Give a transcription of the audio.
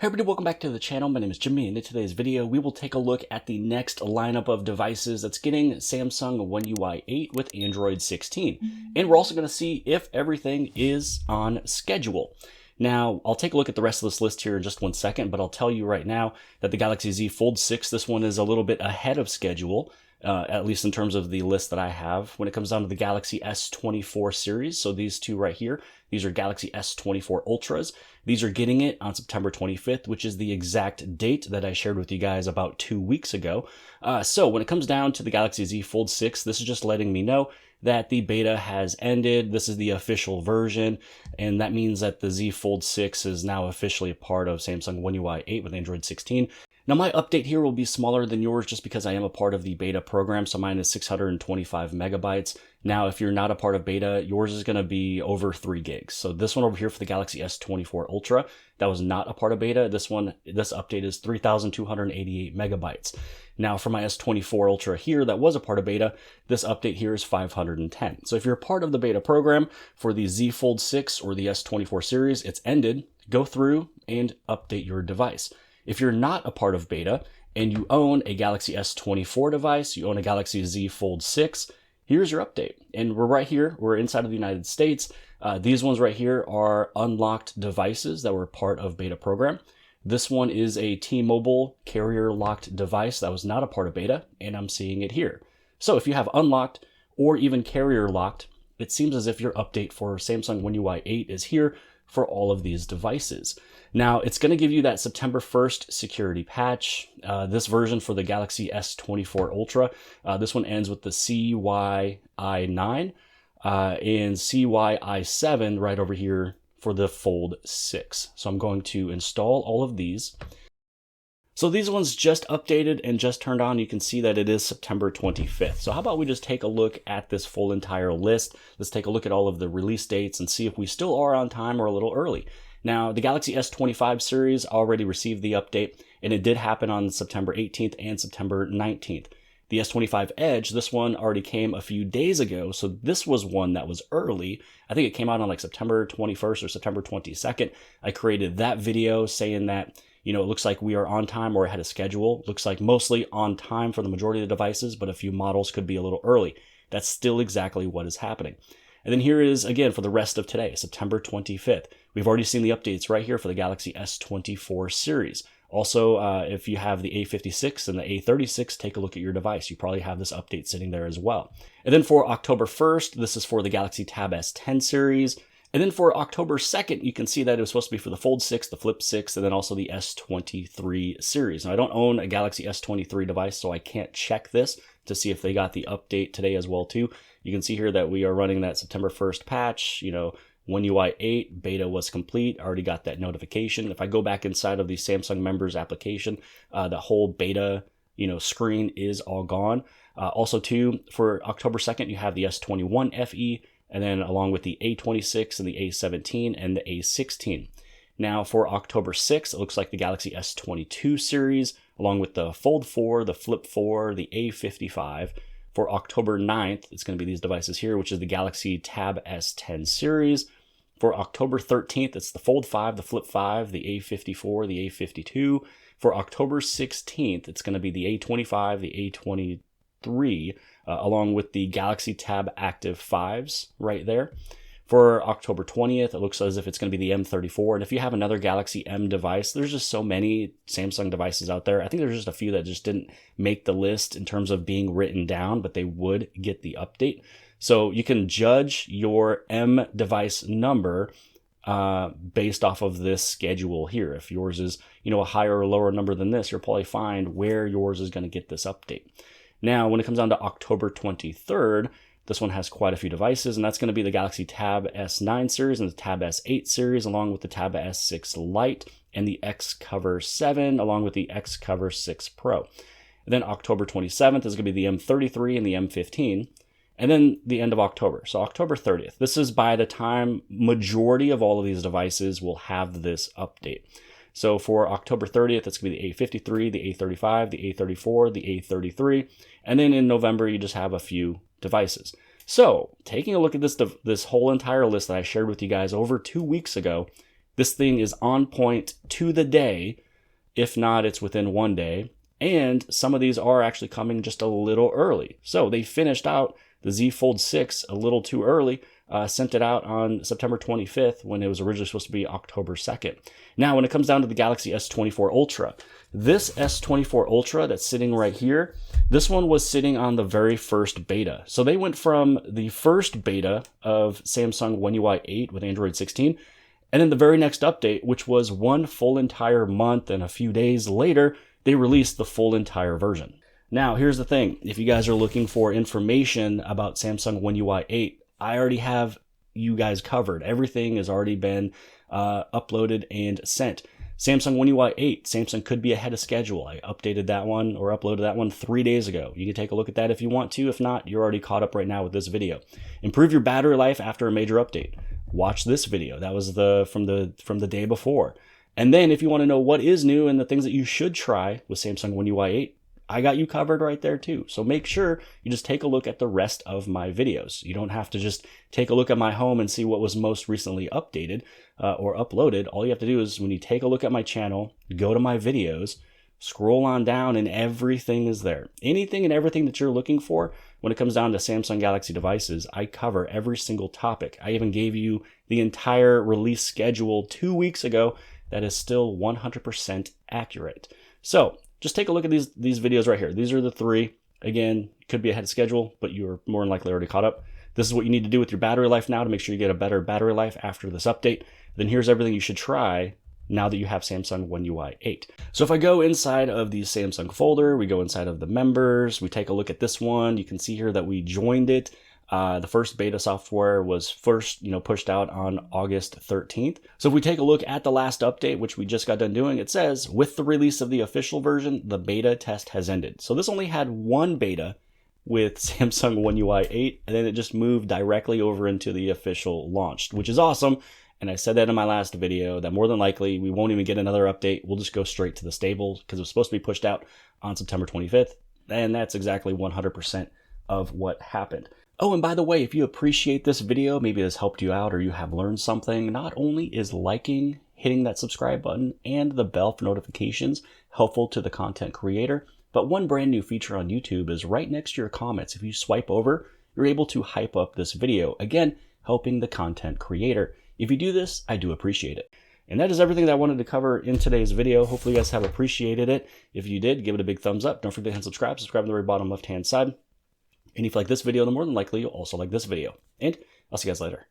Hey everybody, welcome back to the channel. My name is Jimmy, and in today's video, we will take a look at the next lineup of devices that's getting Samsung One UI 8 with Android 16. And we're also going to see if everything is on schedule. Now, I'll take a look at the rest of this list here in just 1 second, but I'll tell you right now that the Galaxy Z Fold6, this one is a little bit ahead of schedule, at least in terms of the list that I have. When it comes down to the Galaxy S24 series, so these two right here, these are Galaxy S24 Ultras. These are getting it on September 25th, which is the exact date that I shared with you guys about 2 weeks ago. So when it comes down to the Galaxy Z Fold 6, this is just letting me know that the beta has ended. This is the official version, and that means that the Z Fold 6 is now officially a part of Samsung One UI 8 with Android 16. Now, my update here will be smaller than yours just because I am a part of the beta program, so mine is 625 megabytes. Now, if you're not a part of beta, yours is going to be over 3 gigs. So this one over here for the Galaxy S24 Ultra, that was not a part of beta. This update is 3,288 megabytes. Now, for my S24 Ultra here, that was a part of beta, this update here is 510. So if you're a part of the beta program for the Z Fold 6 or the S24 series, it's ended. Go through and update your device. If you're not a part of beta and you own a Galaxy S24 device, you own a Galaxy Z Fold 6, here's your update. And we're right here, we're inside of the United States. These ones right here are unlocked devices that were part of beta program. This one is a T-Mobile carrier locked device that was not a part of beta, and I'm seeing it here. So if you have unlocked or even carrier locked, it seems as if your update for Samsung One UI 8 is here for all of these devices. Now, it's going to give you that September 1st security patch. This version for the Galaxy S24 Ultra, this one ends with the CYI9 and CYI7 right over here for the Fold 6. So I'm going to install all of these. So these ones just updated and just turned on. You can see that it is September 25th. So how about we just take a look at this full entire list. Let's take a look at all of the release dates and see if we still are on time or a little early. Now, the Galaxy S25 series already received the update, and it did happen on September 18th and September 19th. The S25 Edge, this one already came a few days ago, so this was one that was early. I think it came out on like September 21st or September 22nd. I created that video saying that, it looks like we are on time or ahead of schedule. Looks like mostly on time for the majority of the devices, but a few models could be a little early. That's still exactly what is happening. And then here is, again, for the rest of today, September 25th. We've already seen the updates right here for the Galaxy S24 series. Also, if you have the A56 and the A36, take a look at your device. You probably have this update sitting there as well. And then for October 1st, this is for the Galaxy Tab S10 series. And then for October 2nd, you can see that it was supposed to be for the Fold 6, the Flip 6, and then also the S23 series. Now, I don't own a Galaxy S23 device, so I can't check this to see if they got the update today as well, too. You can see here that we are running that September 1st patch. One UI 8 beta was complete. I already got that notification. If I go back inside of the Samsung members application, the whole beta, screen is all gone. Also, too, for October 2nd, you have the S21 FE, and then along with the A26 and the A17 and the A16. Now for October 6th, it looks like the Galaxy S22 series, along with the Fold 4, the Flip 4, the A55. For October 9th, it's going to be these devices here, which is the Galaxy Tab S10 series. For October 13th, it's the Fold 5, the Flip 5, the A54, the A52. For October 16th, it's going to be the A25, the A23, along with the Galaxy Tab Active 5s right there. For October 20th, it looks as if it's going to be the M34. And if you have another Galaxy M device, there's just so many Samsung devices out there. I think there's just a few that just didn't make the list in terms of being written down, but they would get the update. So you can judge your M device number based off of this schedule here. If yours is, a higher or lower number than this, you'll probably find where yours is going to get this update. Now, when it comes down to October 23rd, this one has quite a few devices, and that's going to be the Galaxy Tab S9 series and the Tab S8 series, along with the Tab S6 Lite and the X-Cover 7, along with the X-Cover 6 Pro. And then October 27th is going to be the M33 and the M15, and then the end of October. So October 30th. This is by the time majority of all of these devices will have this update. So for October 30th, it's going to be the A53, the A35, the A34, the A33, and then in November, you just have a few devices. So taking a look at this whole entire list that I shared with you guys over 2 weeks ago, This thing is on point to the day. If not, it's within 1 day. And some of these are actually coming just a little early. So they finished out the Z Fold6 a little too early, sent it out on September 25th when it was originally supposed to be October 2nd. Now, when it comes down to the Galaxy S24 Ultra, this S24 Ultra that's sitting right here, this one was sitting on the very first beta. So they went from the first beta of Samsung One UI 8 with Android 16, and then the very next update, which was one full entire month and a few days later, they released the full entire version. Now, here's the thing. If you guys are looking for information about Samsung One UI 8, I already have you guys covered. Everything has already been uploaded and sent. Samsung One UI 8, Samsung could be ahead of schedule. I updated that one or uploaded that one 3 days ago. You can take a look at that if you want to. If not, you're already caught up right now with this video. Improve your battery life after a major update. Watch this video. That was from the day before. And then if you want to know what is new and the things that you should try with Samsung One UI 8, I got you covered right there too. So make sure you just take a look at the rest of my videos. You don't have to just take a look at my home and see what was most recently updated or uploaded. All you have to do is when you take a look at my channel, go to my videos, scroll on down, and everything is there. Anything and everything that you're looking for when it comes down to Samsung Galaxy devices, I cover every single topic. I even gave you the entire release schedule 2 weeks ago that is still 100% accurate. So just take a look at these videos right here. These are the three. Again, could be ahead of schedule, but you're more than likely already caught up. This is what you need to do with your battery life now to make sure you get a better battery life after this update. Then here's everything you should try now that you have Samsung One UI 8. So if I go inside of the Samsung folder, we go inside of the members, we take a look at this one. You can see here that we joined it. The first beta software was first, pushed out on August 13th. So if we take a look at the last update, which we just got done doing, it says, with the release of the official version, the beta test has ended. So this only had one beta with Samsung One UI 8, and then it just moved directly over into the official launch, which is awesome. And I said that in my last video, that more than likely we won't even get another update. We'll just go straight to the stable because it was supposed to be pushed out on September 25th. And that's exactly 100% of what happened. Oh, and by the way, if you appreciate this video, maybe it has helped you out or you have learned something, not only is liking, hitting that subscribe button, and the bell for notifications helpful to the content creator, but one brand new feature on YouTube is right next to your comments. If you swipe over, you're able to hype up this video, again, helping the content creator. If you do this, I do appreciate it. And that is everything that I wanted to cover in today's video. Hopefully you guys have appreciated it. If you did, give it a big thumbs up. Don't forget to hit subscribe. Subscribe on the very bottom left-hand side. And if you like this video, then more than likely you'll also like this video. And I'll see you guys later.